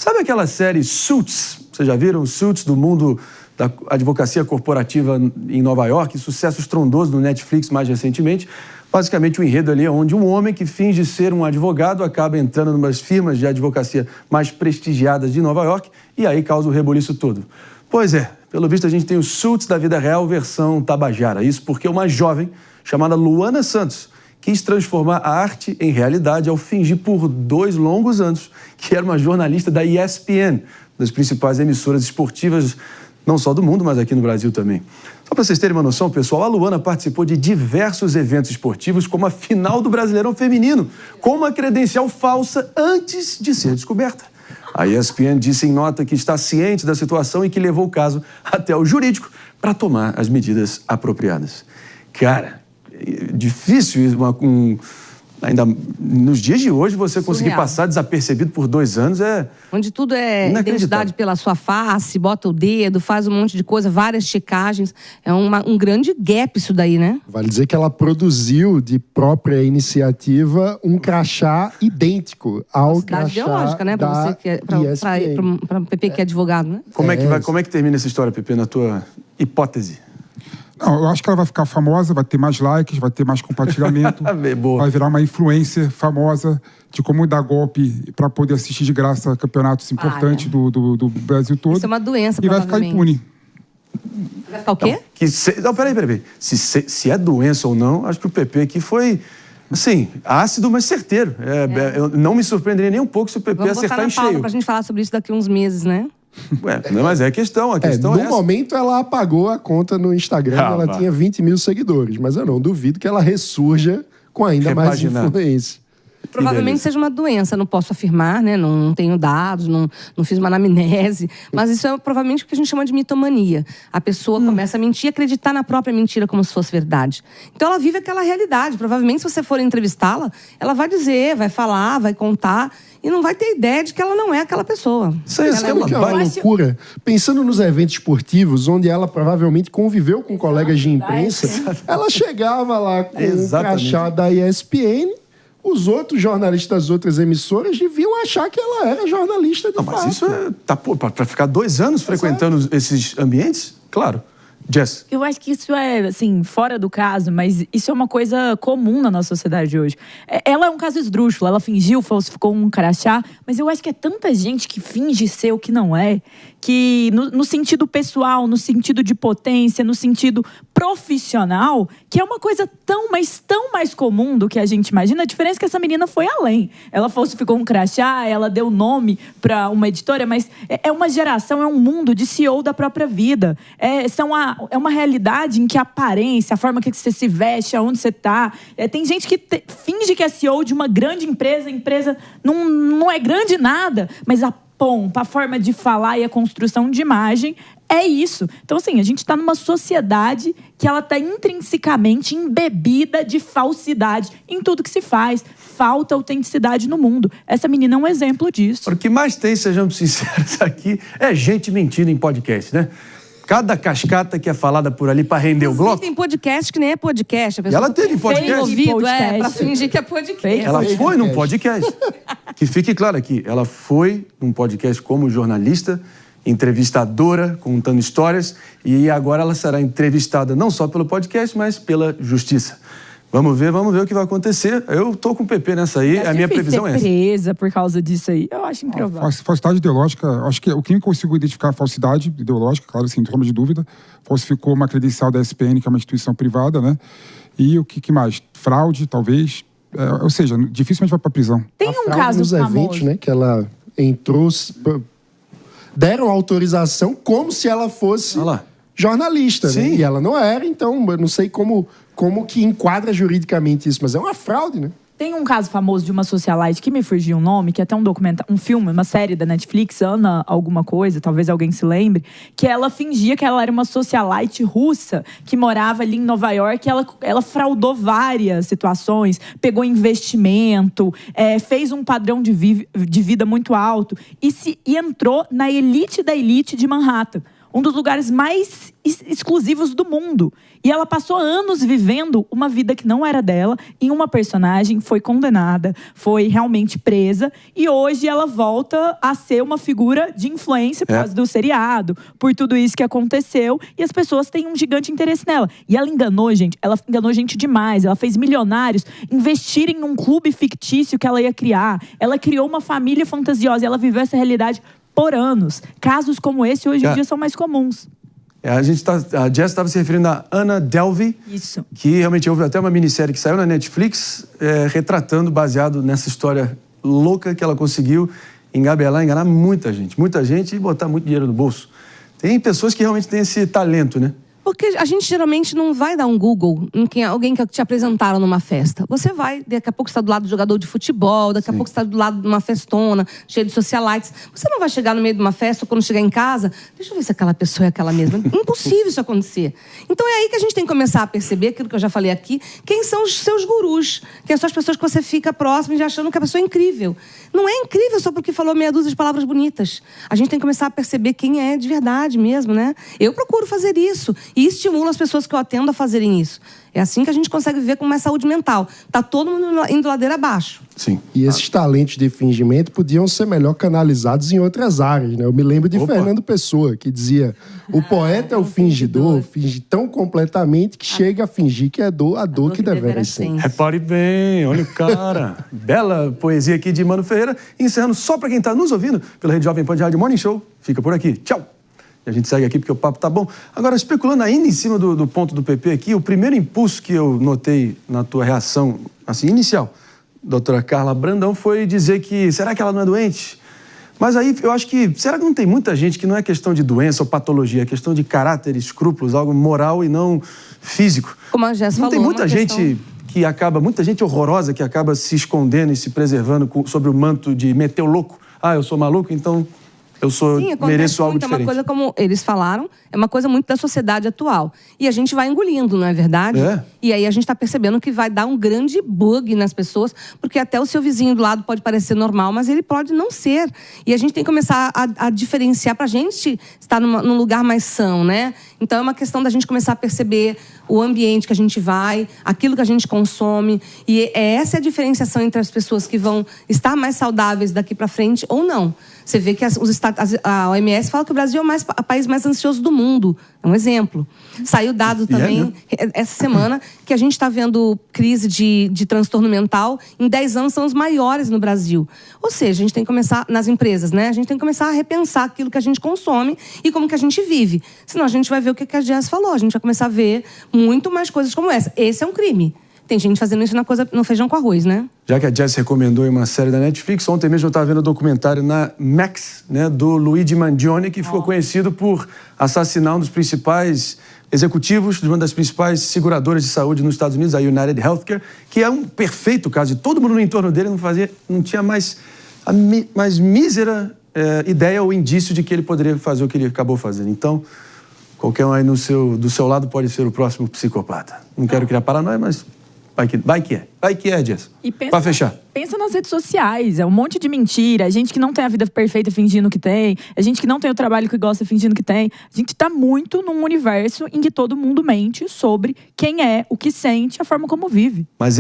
Sabe aquela série Suits? Vocês já viram Suits, do mundo da advocacia corporativa em Nova York? Sucesso estrondoso no Netflix mais recentemente. Basicamente, o enredo ali é onde um homem que finge ser um advogado acaba entrando em umas firmas de advocacia mais prestigiadas de Nova York e aí causa o reboliço todo. Pois é, pelo visto a gente tem o Suits da vida real versão Tabajara. Isso porque uma jovem chamada Luana Santos quis transformar a arte em realidade ao fingir por 2 longos anos que era uma jornalista da ESPN, das principais emissoras esportivas, não só do mundo, mas aqui no Brasil também. Só para vocês terem uma noção, pessoal, a Luana participou de diversos eventos esportivos, como a final do Brasileirão Feminino, com uma credencial falsa antes de ser descoberta. A ESPN disse em nota que está ciente da situação e que levou o caso até o jurídico para tomar as medidas apropriadas. Cara, difícil ainda nos dias de hoje você conseguir passar desapercebido por 2 anos onde tudo é identidade pela sua face, bota o dedo, faz um monte de coisa, várias checagens. É um grande gap isso daí, né? Vale dizer que ela produziu de própria iniciativa um crachá idêntico ao crachá ideológica, né? Para o PP que é advogado, né? Como é que termina essa história, PP, na tua hipótese? Não, eu acho que ela vai ficar famosa, vai ter mais likes, vai ter mais compartilhamento, vai virar uma influencer famosa de como dar golpe para poder assistir de graça campeonatos importantes do Brasil todo. Isso é uma doença, e vai ficar impune. Vai ficar o quê? Não, peraí. Se é doença ou não, acho que o PP aqui foi, assim, ácido, mas certeiro. Eu não me surpreenderia nem um pouco se o PP acertar em cheio. Vamos botar na pauta pra gente falar sobre isso daqui a uns meses, né? Mas é a questão no momento ela apagou a conta no Instagram, ela tinha 20 mil seguidores, mas eu não duvido que ela ressurja com ainda mais influência. Provavelmente seja uma doença, não posso afirmar, né? Não tenho dados, não fiz uma anamnese, mas isso é provavelmente o que a gente chama de mitomania. A pessoa começa a mentir, acreditar na própria mentira como se fosse verdade. Então ela vive aquela realidade. Provavelmente se você for entrevistá-la, ela vai dizer, vai falar, vai contar e não vai ter ideia de que ela não é aquela pessoa. Isso é uma loucura. Pensando nos eventos esportivos, onde ela provavelmente conviveu com colegas de imprensa, ela chegava lá com o crachá da ESPN. Os outros jornalistas das outras emissoras deviam achar que ela era jornalista de fato. Mas isso para ficar 2 anos frequentando esses ambientes? Claro. Jess. Eu acho que isso é, assim, fora do caso, mas isso é uma coisa comum na nossa sociedade hoje. Ela é um caso esdrúxulo, ela fingiu, falsificou um crachá, mas eu acho que é tanta gente que finge ser o que não é, que no sentido pessoal, no sentido de potência, no sentido profissional, que é uma coisa tão mais comum do que a gente imagina. A diferença é que essa menina foi além. Ela falsificou um crachá, ela deu nome para uma editora, mas é uma geração, é um mundo de CEO da própria vida. É uma realidade em que a aparência, a forma que você se veste, aonde você está. Tem gente que finge que é CEO de uma grande empresa, a empresa não é grande nada, mas a pompa, a forma de falar e a construção de imagem é isso. Então, assim, a gente está numa sociedade que ela está intrinsecamente embebida de falsidade em tudo que se faz. Falta autenticidade no mundo. Essa menina é um exemplo disso. O que mais tem, sejamos sinceros aqui, é gente mentindo em podcast, né? Cada cascata que é falada por ali para render o bloco. Tem podcast que nem é podcast. A e ela teve podcast. Ouvido, para fingir que é podcast. Ela foi num podcast. Que fique claro aqui, ela foi num podcast como jornalista, entrevistadora, contando histórias, e agora ela será entrevistada não só pelo podcast, mas pela justiça. Vamos ver o que vai acontecer. Eu tô com o PP nessa aí, a minha previsão é essa. Presa por causa disso aí, eu acho improvável. Falsidade ideológica, acho que o que me conseguiu identificar a falsidade ideológica, claro, sem forma de dúvida, falsificou uma credencial da ESPN, que é uma instituição privada, né? E o que mais? Fraude, talvez. Ou seja, dificilmente vai pra prisão. Tem um caso nos famoso. Eventos, né? Que ela entrou, deram autorização como se ela fosse jornalista, né? E ela não era, então eu não sei como que enquadra juridicamente isso, mas é uma fraude, né? Tem um caso famoso de uma socialite que me fugiu o nome, que é até um filme, uma série da Netflix, Ana alguma coisa, talvez alguém se lembre, que ela fingia que ela era uma socialite russa que morava ali em Nova York, ela fraudou várias situações, pegou investimento, fez um padrão de vida muito alto e entrou na elite da elite de Manhattan. um dos lugares mais exclusivos do mundo. E ela passou anos vivendo uma vida que não era dela, em uma personagem, foi condenada, foi realmente presa, e hoje ela volta a ser uma figura de influência por causa do seriado, por tudo isso que aconteceu, e as pessoas têm um gigante interesse nela. E ela enganou gente demais, ela fez milionários investirem num clube fictício que ela ia criar, ela criou uma família fantasiosa, e ela viveu essa realidade por anos. Casos como esse hoje em dia são mais comuns. A Jess estava se referindo a Anna Delvey. Isso. Que realmente houve até uma minissérie que saiu na Netflix, retratando, baseado nessa história louca que ela conseguiu enganar muita gente e botar muito dinheiro no bolso. Tem pessoas que realmente têm esse talento, né? Porque a gente geralmente não vai dar um Google em alguém que te apresentaram numa festa. Você vai, daqui a pouco você está do lado do jogador de futebol, daqui a pouco você está do lado de uma festona, cheia de socialites. Você não vai chegar no meio de uma festa ou quando chegar em casa, deixa eu ver se aquela pessoa é aquela mesma. Impossível isso acontecer. Então é aí que a gente tem que começar a perceber, aquilo que eu já falei aqui, quem são os seus gurus, quem são as pessoas que você fica próximo e achando que a pessoa é incrível. Não é incrível só porque falou meia dúzia de palavras bonitas. A gente tem que começar a perceber quem é de verdade mesmo, né? Eu procuro fazer isso. E estimulo as pessoas que eu atendo a fazerem isso. É assim que a gente consegue viver com mais saúde mental. Tá todo mundo indo ladeira abaixo. Sim. E esses talentos de fingimento podiam ser melhor canalizados em outras áreas, né? Eu me lembro de Fernando Pessoa, que dizia: o poeta é o fingidor, finge tão completamente que chega a fingir que é a dor que deveras sente. Repare bem, olha o cara. Bela poesia aqui de Mano Ferreira. Encerrando só para quem está nos ouvindo pela Rede Jovem Pan de Rádio Morning Show. Fica por aqui. Tchau. E a gente segue aqui porque o papo tá bom. Agora, especulando ainda em cima do ponto do PP aqui, o primeiro impulso que eu notei na tua reação, assim, inicial, doutora Carla Brandão, foi dizer que, será que ela não é doente? Mas aí, eu acho que, será que não tem muita gente que não é questão de doença ou patologia, é questão de caráter, escrúpulos, algo moral e não físico? Como a Jess falou, não tem muita gente que acaba, muita gente horrorosa que acaba se escondendo e se preservando sobre o manto de meter o louco. Ah, eu sou maluco, então mereço algo diferente. É uma coisa, como eles falaram, é uma coisa muito da sociedade atual. E a gente vai engolindo, não é verdade? E aí a gente está percebendo que vai dar um grande bug nas pessoas, porque até o seu vizinho do lado pode parecer normal, mas ele pode não ser. E a gente tem que começar a diferenciar para a gente estar num lugar mais são, né? Então é uma questão da gente começar a perceber o ambiente que a gente vai, aquilo que a gente consome. E essa é a diferenciação entre as pessoas que vão estar mais saudáveis daqui para frente ou não. Você vê que a OMS fala que o Brasil é o país mais ansioso do mundo. É um exemplo. Saiu dado também, essa semana, que a gente está vendo crise de transtorno mental. Em 10 anos são os maiores no Brasil. Ou seja, a gente tem que começar, nas empresas, né? A gente tem que começar a repensar aquilo que a gente consome e como que a gente vive. Senão a gente vai ver o que a Jess falou. A gente vai começar a ver muito mais coisas como essa. Esse é um crime. Tem gente fazendo isso no feijão com arroz, né? Já que a Jess recomendou uma série da Netflix, ontem mesmo eu estava vendo um documentário na Max, né, do Luigi Mangione, que ficou conhecido por assassinar um dos principais executivos de uma das principais seguradoras de saúde nos Estados Unidos, a United Healthcare, que é um perfeito caso. E todo mundo no entorno dele não tinha mais a mais mísera ideia ou indício de que ele poderia fazer o que ele acabou fazendo. Então, qualquer um aí do seu lado pode ser o próximo psicopata. Não quero criar paranoia, mas vai que é, Jess. Para fechar. Pensa nas redes sociais, é um monte de mentira, gente que não tem a vida perfeita fingindo que tem, gente que não tem o trabalho que gosta fingindo que tem. A gente tá muito num universo em que todo mundo mente sobre quem é, o que sente, a forma como vive. Mas